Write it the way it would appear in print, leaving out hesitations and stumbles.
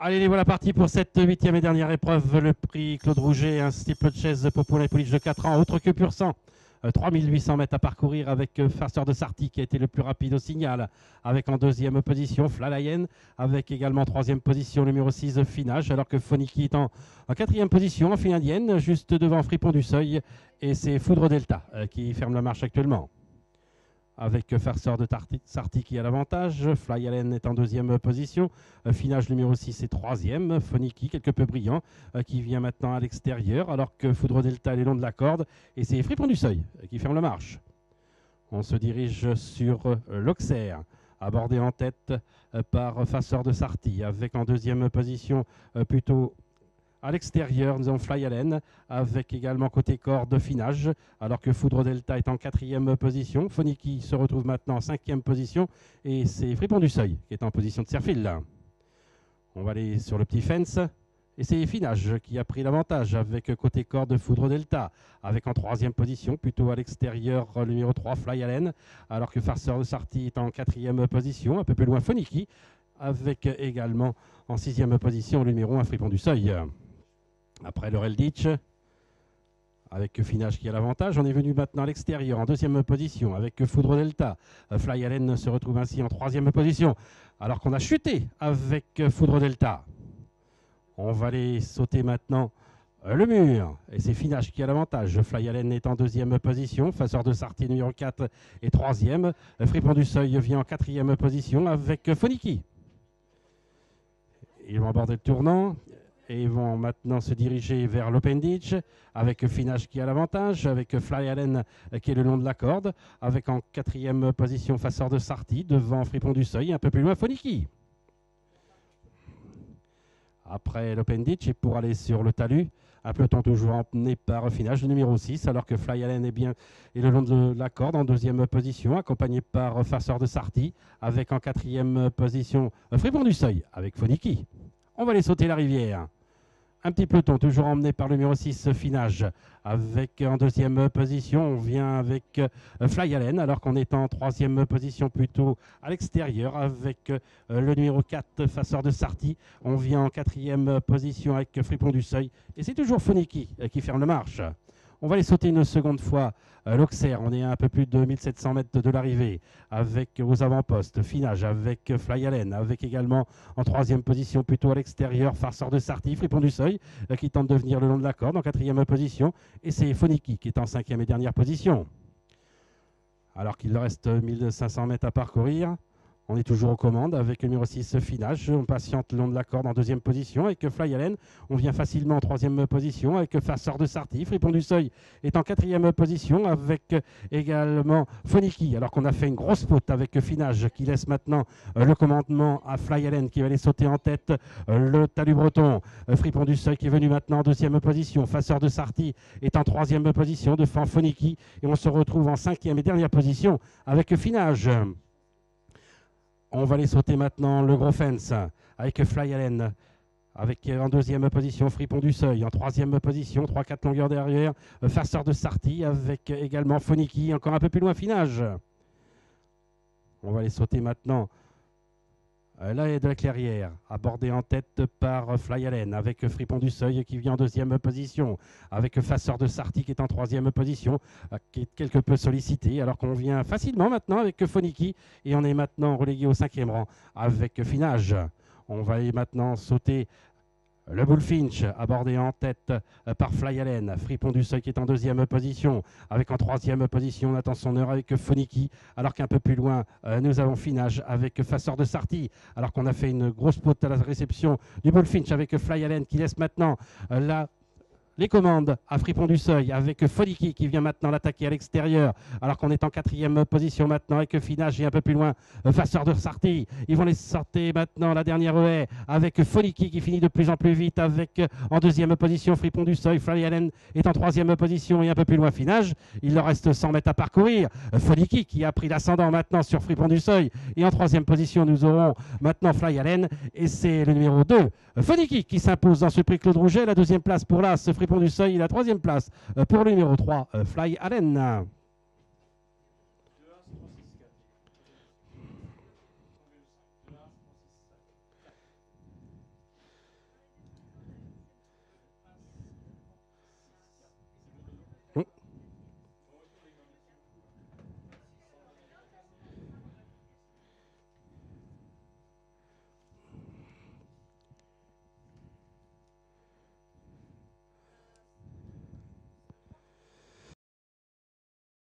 Allez, les voilà partis pour cette huitième et dernière épreuve. Le prix Claude Rouget, un steeple chase pour Poulain Pouliche de 4 ans, autre que pur sang. 3800 mètres à parcourir avec Farceur de Sarty qui a été le plus rapide au signal, avec en deuxième position Flalayen, avec également troisième position numéro 6 Finage, alors que Foniki est en quatrième position en file indienne, juste devant Fripon du Seuil, et c'est Foudre Delta qui ferme la marche actuellement. Avec Farceur de Sarty qui a l'avantage, Fly Allen est en deuxième position, Finage numéro 6 est troisième, Foniki quelque peu brillant qui vient maintenant à l'extérieur alors que Foudre Delta est le long de la corde et c'est Fripon du Seuil qui ferme la marche. On se dirige sur l'Auxerre, abordé en tête par Farceur de Sarty avec en deuxième position plutôt à l'extérieur, nous avons Fly Allen avec également côté corde Finage, alors que Foudre Delta est en quatrième position. Foniki se retrouve maintenant en cinquième position et c'est Fripon du Seuil qui est en position de serre-fil. On va aller sur le petit fence et c'est Finage qui a pris l'avantage avec côté corde Foudre Delta, avec en troisième position, plutôt à l'extérieur, le numéro 3 Fly Allen, alors que Farceur de Sarty est en quatrième position, un peu plus loin Foniki, avec également en sixième position le numéro 1 Fripon du Seuil. Après le Relditch, avec Finage qui a l'avantage, on est venu maintenant à l'extérieur en deuxième position avec Foudre Delta. Fly Allen se retrouve ainsi en troisième position, alors qu'on a chuté avec Foudre Delta. On va aller sauter maintenant le mur, et c'est Finage qui a l'avantage. Fly Allen est en deuxième position, Farceur de Sarty numéro 4 est troisième. Fripon du Seuil vient en quatrième position avec Foniki. Ils vont aborder le tournant. Et ils vont maintenant se diriger vers l'Open Ditch avec Finage qui a l'avantage, avec Fly Allen qui est le long de la corde, avec en quatrième position Farceur de Sarty, devant Fripon du Seuil, un peu plus loin Foniki. Après l'Open Ditch, et pour aller sur le talus, un peloton toujours emmené par Finage, le numéro 6, alors que Fly Allen est le long de la corde en deuxième position, accompagné par Farceur de Sarty, avec en quatrième position Fripon du Seuil, avec Foniki. On va aller sauter la rivière. Un petit peloton, toujours emmené par le numéro 6, Finage, avec en deuxième position, on vient avec Fly Allen, alors qu'on est en troisième position plutôt à l'extérieur, avec le numéro 4, Farceur de Sarty. On vient en quatrième position avec Fripon du Seuil, et c'est toujours Foniki qui ferme la marche. On va aller sauter une seconde fois l'Auxerre. On est à un peu plus de 1700 mètres de l'arrivée, avec aux avant-postes Finage, avec Fly Allen, avec également en troisième position plutôt à l'extérieur Farceur de Sarty, Fripon du Seuil qui tente de venir le long de la corde en quatrième position, et c'est Foniki qui est en cinquième et dernière position. Alors qu'il reste 1500 mètres à parcourir, on est toujours aux commandes avec le numéro 6 Finage. On patiente le long de la corde en deuxième position avec Fly Allen. On vient facilement en troisième position avec Farceur de Sarty. Fripon du Seuil est en quatrième position avec également Foniki. Alors qu'on a fait une grosse faute avec Finage qui laisse maintenant le commandement à Fly Allen qui va aller sauter en tête le talus breton. Fripon du Seuil qui est venu maintenant en deuxième position. Farceur de Sarty est en troisième position devant Foniki. Et on se retrouve en cinquième et dernière position avec Finage. On va aller sauter maintenant le gros fence avec Fly Allen, avec en deuxième position Fripon du Seuil, en troisième position, 3-4 longueurs derrière, Farceur de Sarty, avec également Foniki, encore un peu plus loin Finage. On va aller sauter maintenant là de la clairière, abordé en tête par Fly Allen, avec Fripon du Seuil qui vient en deuxième position, avec Farceur de Sarty qui est en troisième position, qui est quelque peu sollicité, alors qu'on vient facilement maintenant avec Foniki, et on est maintenant relégué au cinquième rang avec Finage. On va aller maintenant sauter le Bullfinch, abordé en tête par Fly Allen. Fripon du Seuil qui est en deuxième position. Avec en troisième position, on attend son heure avec Foniki. Alors qu'un peu plus loin, nous avons Finage avec Farceur de Sarty. Alors qu'on a fait une grosse pote à la réception du Bullfinch avec Fly Allen qui laisse maintenant les commandes à Fripon du Seuil avec Foniki qui vient maintenant l'attaquer à l'extérieur, alors qu'on est en quatrième position maintenant avec Finage et un peu plus loin Farceur de Sarty. Ils vont les sortir maintenant la dernière haie avec Foniki qui finit de plus en plus vite avec en deuxième position Fripon du Seuil. Fly Allen est en troisième position et un peu plus loin Finage. Il leur reste 100 mètres à parcourir. Foniki qui a pris l'ascendant maintenant sur Fripon du Seuil, et en troisième position nous aurons maintenant Fly Allen, et c'est le numéro 2 Foniki qui s'impose dans ce prix Claude Rouget. La deuxième place pour l'As Fripon du Seuil et la troisième place pour le numéro 3 Fly Allen.